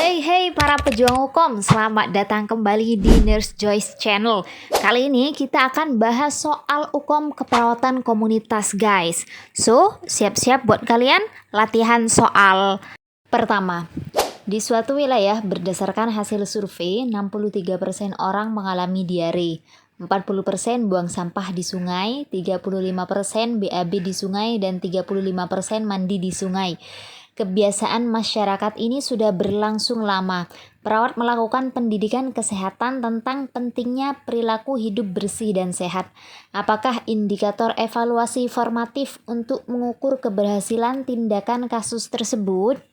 Hey hey para pejuang hukum, selamat datang kembali di Nurse Joyce Channel. Kali ini kita akan bahas soal hukum keperawatan komunitas guys. So, siap-siap buat kalian latihan soal pertama. Di suatu wilayah berdasarkan hasil survei, 63% orang mengalami diare, 40% buang sampah di sungai, 35% BAB di sungai, dan 35% mandi di sungai. Kebiasaan masyarakat ini sudah berlangsung lama. Perawat melakukan pendidikan kesehatan tentang pentingnya perilaku hidup bersih dan sehat. Apakah indikator evaluasi formatif untuk mengukur keberhasilan tindakan kasus tersebut?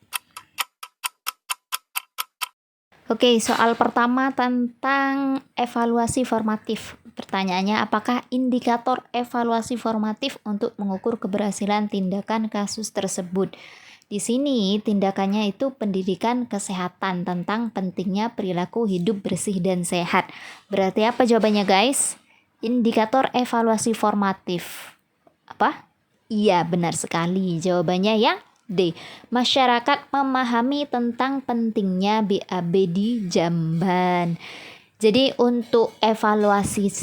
Oke, soal pertama tentang evaluasi formatif. Pertanyaannya, apakah indikator evaluasi formatif untuk mengukur keberhasilan tindakan kasus tersebut? Di sini tindakannya itu pendidikan kesehatan tentang pentingnya perilaku hidup bersih dan sehat. Berarti apa jawabannya guys? Indikator evaluasi formatif. Apa? Iya, benar sekali. Jawabannya yang D. Masyarakat memahami tentang pentingnya BAB di Jamban. Jadi untuk evaluasi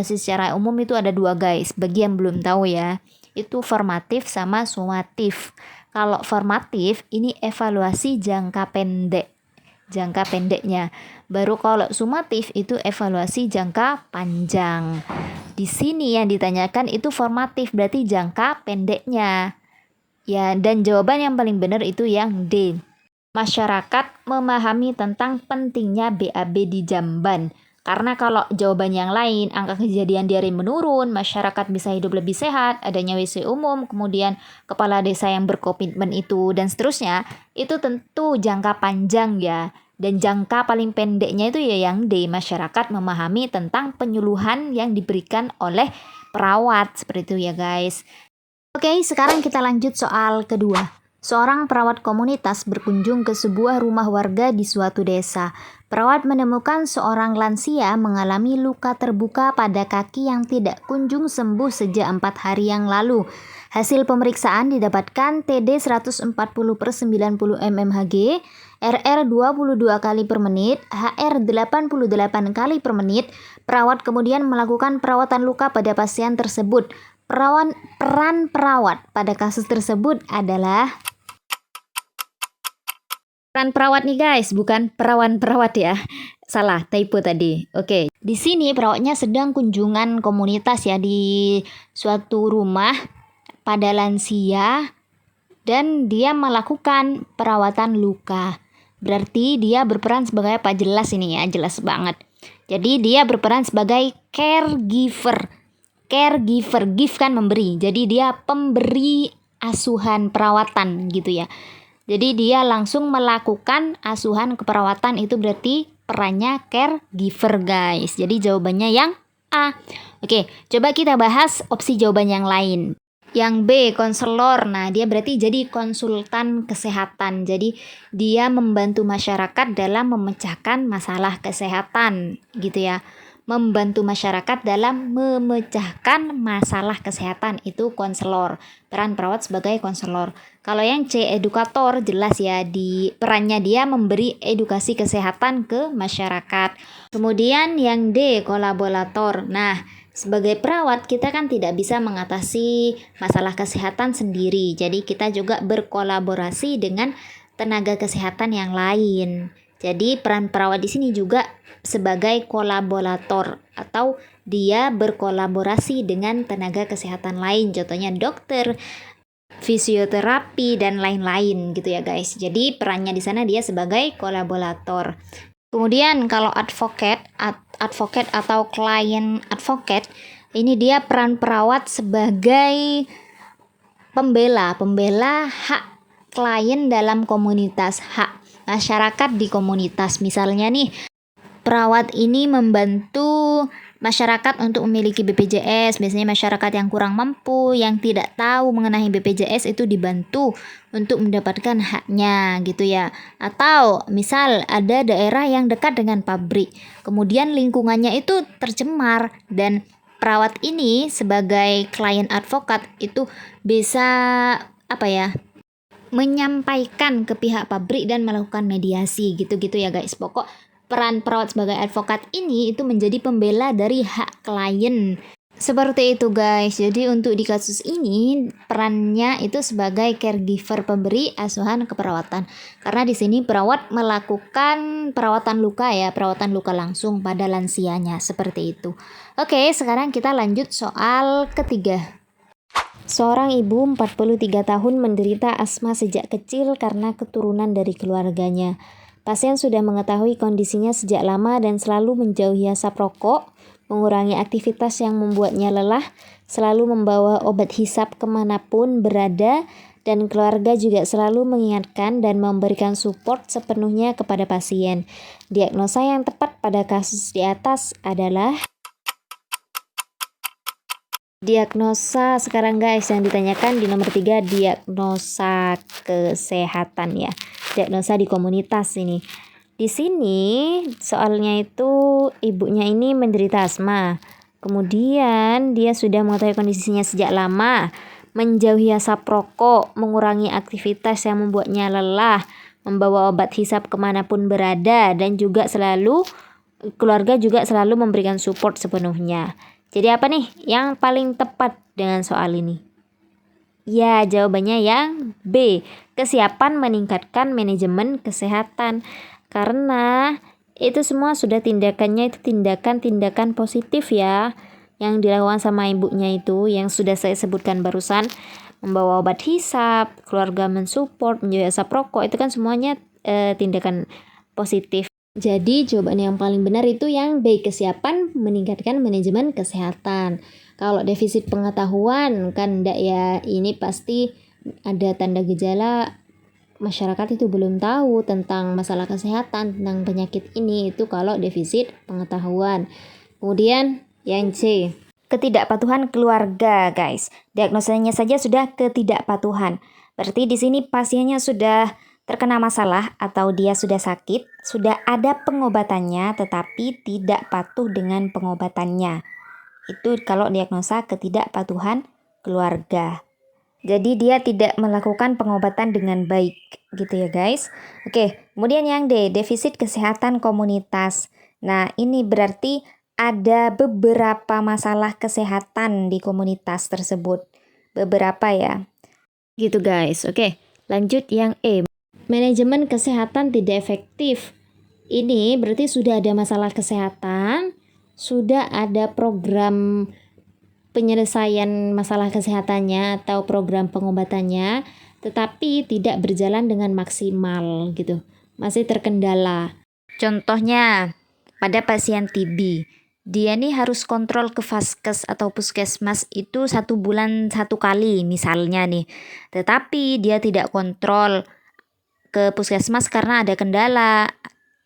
secara umum itu ada dua guys. Bagi yang belum tahu ya, itu formatif sama sumatif. Kalau formatif ini evaluasi jangka pendeknya. Baru kalau sumatif itu evaluasi jangka panjang. Di sini yang ditanyakan itu formatif, berarti jangka pendeknya. Ya, dan jawaban yang paling benar itu yang D. Masyarakat memahami tentang pentingnya BAB di Jamban. Karena kalau jawaban yang lain, angka kejadian diare menurun, masyarakat bisa hidup lebih sehat, adanya WC umum, kemudian kepala desa yang berkomitmen itu, dan seterusnya, itu tentu jangka panjang ya. Dan jangka paling pendeknya itu ya yang D, masyarakat memahami tentang penyuluhan yang diberikan oleh perawat. Seperti itu ya guys. Oke, sekarang kita lanjut soal kedua. Seorang perawat komunitas berkunjung ke sebuah rumah warga di suatu desa. Perawat menemukan seorang lansia mengalami luka terbuka pada kaki yang tidak kunjung sembuh sejak 4 hari yang lalu. Hasil pemeriksaan didapatkan TD 140/90 mmHg, RR 22 kali per menit, HR 88 kali per menit. Perawat kemudian melakukan perawatan luka pada pasien tersebut. Peran perawat pada kasus tersebut adalah peran perawat nih guys, bukan perawan perawat ya. Salah, typo tadi. Oke, di sini perawatnya sedang kunjungan komunitas ya di suatu rumah pada lansia dan dia melakukan perawatan luka. Berarti dia berperan sebagai apa? Jelas ini ya, jelas banget. Jadi dia berperan sebagai caregiver. Give kan memberi. Jadi dia pemberi asuhan perawatan gitu ya. Jadi dia langsung melakukan asuhan keperawatan, itu berarti perannya caregiver guys. Jadi jawabannya yang A. Oke, coba kita bahas opsi jawaban yang lain. Yang B, konselor. Nah, dia berarti jadi konsultan kesehatan. Jadi dia membantu masyarakat dalam memecahkan masalah kesehatan gitu ya. Membantu masyarakat dalam memecahkan masalah kesehatan, itu konselor. Peran perawat sebagai konselor. Kalau yang C, edukator, jelas ya, di perannya dia memberi edukasi kesehatan ke masyarakat. Kemudian yang D, kolaborator. Nah, sebagai perawat kita kan tidak bisa mengatasi masalah kesehatan sendiri. Jadi kita juga berkolaborasi dengan tenaga kesehatan yang lain. Jadi peran perawat di sini juga sebagai kolaborator atau dia berkolaborasi dengan tenaga kesehatan lain, contohnya dokter, fisioterapi dan lain-lain gitu ya guys. Jadi perannya di sana dia sebagai kolaborator. Kemudian kalau advocate atau client advocate, ini dia peran perawat sebagai pembela hak klien dalam komunitas, hak masyarakat di komunitas. Misalnya nih, perawat ini membantu masyarakat untuk memiliki BPJS. Biasanya masyarakat yang kurang mampu, yang tidak tahu mengenai BPJS itu dibantu untuk mendapatkan haknya gitu ya. Atau misal ada daerah yang dekat dengan pabrik, kemudian lingkungannya itu tercemar, dan perawat ini sebagai klien advokat itu bisa menyampaikan ke pihak pabrik dan melakukan mediasi gitu-gitu ya guys. Pokok peran perawat sebagai advokat ini itu menjadi pembela dari hak klien. Seperti itu guys. Jadi untuk di kasus ini perannya itu sebagai caregiver pemberi asuhan keperawatan. Karena di sini perawat melakukan perawatan luka ya, perawatan luka langsung pada lansianya seperti itu. Oke, sekarang kita lanjut soal ketiga. Seorang ibu 43 tahun menderita asma sejak kecil karena keturunan dari keluarganya. Pasien sudah mengetahui kondisinya sejak lama dan selalu menjauhi asap rokok, mengurangi aktivitas yang membuatnya lelah, selalu membawa obat hisap kemanapun berada, dan keluarga juga selalu mengingatkan dan memberikan support sepenuhnya kepada pasien. Diagnosa yang tepat pada kasus di atas adalah diagnosa sekarang guys yang ditanyakan di nomor 3, diagnosa kesehatan ya. Diagnosa di komunitas ini. Di sini soalnya itu ibunya ini menderita asma. Kemudian dia sudah mengetahui kondisinya sejak lama, menjauhi asap rokok, mengurangi aktivitas yang membuatnya lelah, membawa obat hisap kemanapun berada, dan juga keluarga juga selalu memberikan support sepenuhnya. Jadi apa nih yang paling tepat dengan soal ini? Ya, jawabannya yang B, kesiapan meningkatkan manajemen kesehatan. Karena itu semua sudah tindakannya itu tindakan-tindakan positif ya, yang dilakukan sama ibunya itu, yang sudah saya sebutkan barusan, membawa obat hisap, keluarga mensupport, menjauhi asap rokok, itu kan semuanya tindakan positif. Jadi jawaban yang paling benar itu yang B, kesiapan meningkatkan manajemen kesehatan. Kalau defisit pengetahuan kan enggak ya, ini pasti ada tanda gejala masyarakat itu belum tahu tentang masalah kesehatan, tentang penyakit ini, itu kalau defisit pengetahuan. Kemudian yang C, ketidakpatuhan keluarga guys. Diagnosanya saja sudah ketidakpatuhan. Berarti di sini pasiennya sudah terkena masalah atau dia sudah sakit, sudah ada pengobatannya tetapi tidak patuh dengan pengobatannya. Itu kalau diagnosa ketidakpatuhan keluarga. Jadi dia tidak melakukan pengobatan dengan baik gitu ya guys. Oke, kemudian yang D, defisit kesehatan komunitas. Nah, ini berarti ada beberapa masalah kesehatan di komunitas tersebut. Beberapa ya. Gitu guys. Oke, lanjut yang E. Manajemen kesehatan tidak efektif. Ini berarti sudah ada masalah kesehatan, sudah ada program penyelesaian masalah kesehatannya atau program pengobatannya, tetapi tidak berjalan dengan maksimal gitu, masih terkendala. Contohnya pada pasien TB, dia nih harus kontrol ke vaskes atau puskesmas itu 1 bulan 1 kali misalnya nih, tetapi dia tidak kontrol ke puskesmas karena ada kendala.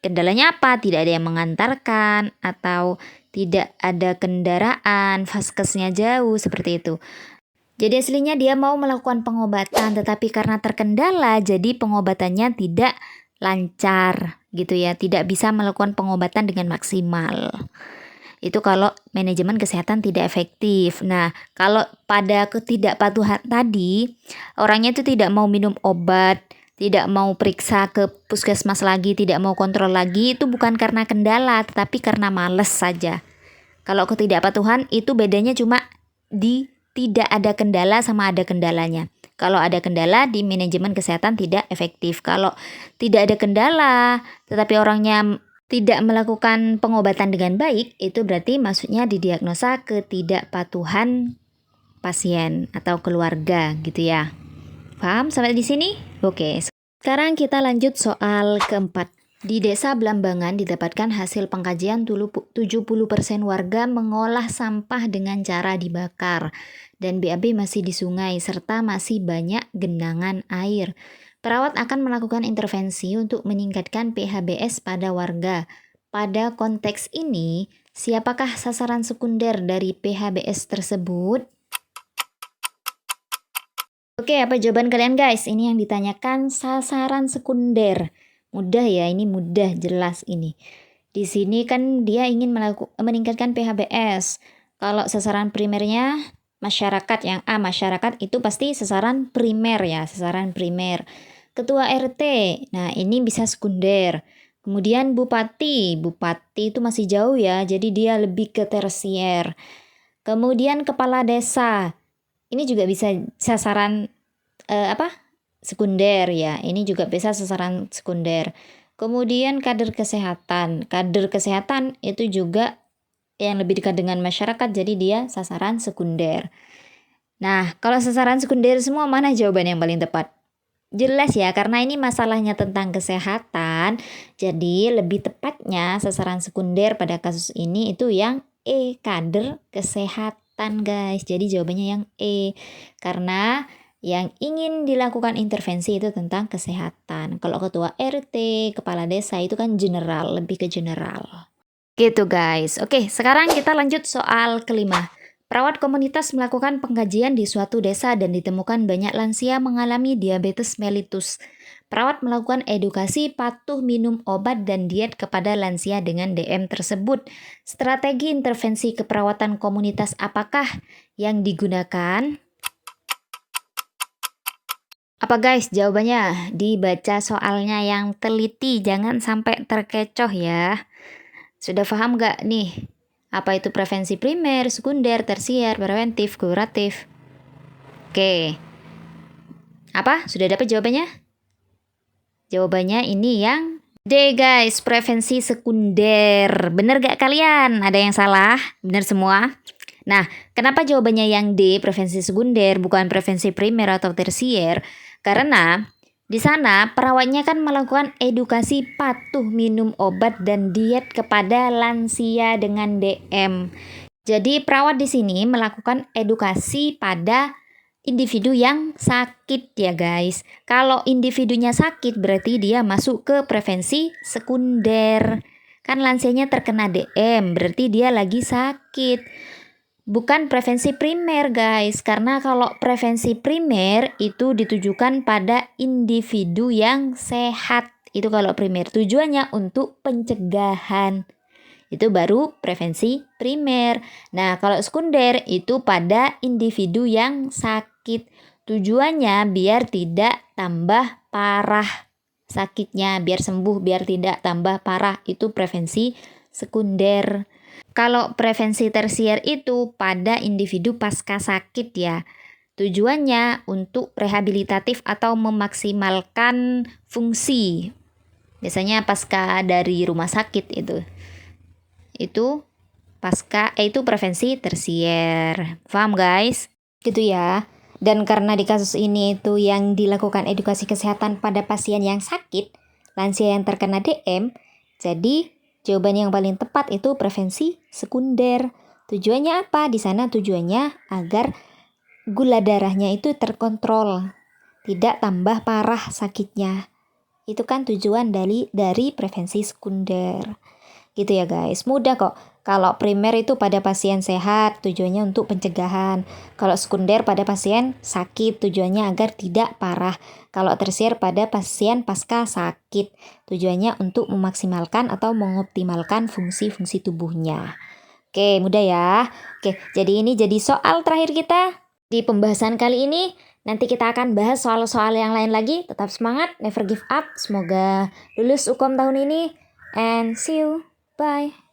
Kendalanya apa? Tidak ada yang mengantarkan atau tidak ada kendaraan, vaskesnya jauh, seperti itu. Jadi aslinya dia mau melakukan pengobatan, tetapi karena terkendala, jadi pengobatannya tidak lancar gitu ya, tidak bisa melakukan pengobatan dengan maksimal. Itu kalau manajemen kesehatan tidak efektif. Nah, kalau pada ketidakpatuhan tadi, orangnya itu tidak mau minum obat, tidak mau periksa ke puskesmas lagi, tidak mau kontrol lagi, itu bukan karena kendala, tetapi karena males saja. Kalau ketidakpatuhan itu bedanya cuma di tidak ada kendala sama ada kendalanya. Kalau ada kendala di manajemen kesehatan tidak efektif. Kalau tidak ada kendala, tetapi orangnya tidak melakukan pengobatan dengan baik, itu berarti maksudnya didiagnosa ketidakpatuhan pasien atau keluarga gitu ya. Paham sampai di sini? Oke. Sekarang kita lanjut soal keempat. Di Desa Blambangan didapatkan hasil pengkajian 70% warga mengolah sampah dengan cara dibakar dan BAB masih di sungai serta masih banyak genangan air. Perawat akan melakukan intervensi untuk meningkatkan PHBS pada warga. Pada konteks ini, siapakah sasaran sekunder dari PHBS tersebut? Oke, apa jawaban kalian guys? Ini yang ditanyakan sasaran sekunder. Mudah ya, ini mudah, jelas ini. Di sini kan dia ingin meningkatkan PHBS. Kalau sasaran primernya masyarakat yang A, masyarakat itu pasti sasaran primer ya, sasaran primer. Ketua RT, nah ini bisa sekunder. Kemudian bupati itu masih jauh ya, jadi dia lebih ke tersier. Kemudian kepala desa, ini juga bisa sasaran sekunder ya, ini juga bisa sasaran sekunder. Kemudian kader kesehatan itu juga yang lebih dekat dengan masyarakat, jadi dia sasaran sekunder. Nah, kalau sasaran sekunder semua, mana jawaban yang paling tepat? Jelas ya, karena ini masalahnya tentang kesehatan, jadi lebih tepatnya sasaran sekunder pada kasus ini itu yang E, kader kesehatan guys. Jadi jawabannya yang E, karena yang ingin dilakukan intervensi itu tentang kesehatan. Kalau ketua RT, kepala desa itu kan general, lebih ke general. Gitu guys. Oke, sekarang kita lanjut soal kelima. Perawat komunitas melakukan pengkajian di suatu desa dan ditemukan banyak lansia mengalami diabetes mellitus. Perawat melakukan edukasi patuh minum obat dan diet kepada lansia dengan DM tersebut. Strategi intervensi keperawatan komunitas apakah yang digunakan? Apa guys jawabannya? Dibaca soalnya yang teliti, jangan sampai terkecoh ya. Sudah paham gak nih? Apa itu prevensi primer, sekunder, tersier, preventif, kuratif? Oke. Apa? Sudah dapat jawabannya? Jawabannya ini yang D guys, prevensi sekunder. Bener gak kalian? Ada yang salah? Bener semua? Nah, kenapa jawabannya yang D, prevensi sekunder, bukan prevensi primer atau tersier? Karena di sana perawatnya kan melakukan edukasi patuh minum obat dan diet kepada lansia dengan DM. Jadi perawat di sini melakukan edukasi pada individu yang sakit ya guys. Kalau individunya sakit berarti dia masuk ke prevensi sekunder. Kan lansianya terkena DM, berarti dia lagi sakit. Bukan prevensi primer guys, karena kalau prevensi primer itu ditujukan pada individu yang sehat. Itu kalau primer, tujuannya untuk pencegahan. Itu baru prevensi primer. Nah, kalau sekunder itu pada individu yang sakit. Tujuannya biar tidak tambah parah sakitnya, biar sembuh, biar tidak tambah parah. Itu prevensi sekunder. Kalau prevensi tersier itu pada individu pasca sakit ya. Tujuannya untuk rehabilitatif atau memaksimalkan fungsi. Biasanya pasca dari rumah sakit itu. Itu itu prevensi tersier. Paham guys? Gitu ya. Dan karena di kasus ini itu yang dilakukan edukasi kesehatan pada pasien yang sakit, lansia yang terkena DM, jadi jawaban yang paling tepat itu prevensi sekunder. Tujuannya apa? Di sana tujuannya agar gula darahnya itu terkontrol, tidak tambah parah sakitnya. Itu kan tujuan dari prevensi sekunder. Gitu ya guys, mudah kok. Kalau primer itu pada pasien sehat, tujuannya untuk pencegahan. Kalau sekunder pada pasien sakit, tujuannya agar tidak parah. Kalau tersier pada pasien pasca sakit, tujuannya untuk memaksimalkan atau mengoptimalkan fungsi-fungsi tubuhnya. Oke, mudah ya. Oke, jadi ini jadi soal terakhir kita di pembahasan kali ini. Nanti kita akan bahas soal-soal yang lain lagi. Tetap semangat, never give up. Semoga lulus UKOM tahun ini. And see you. Bye.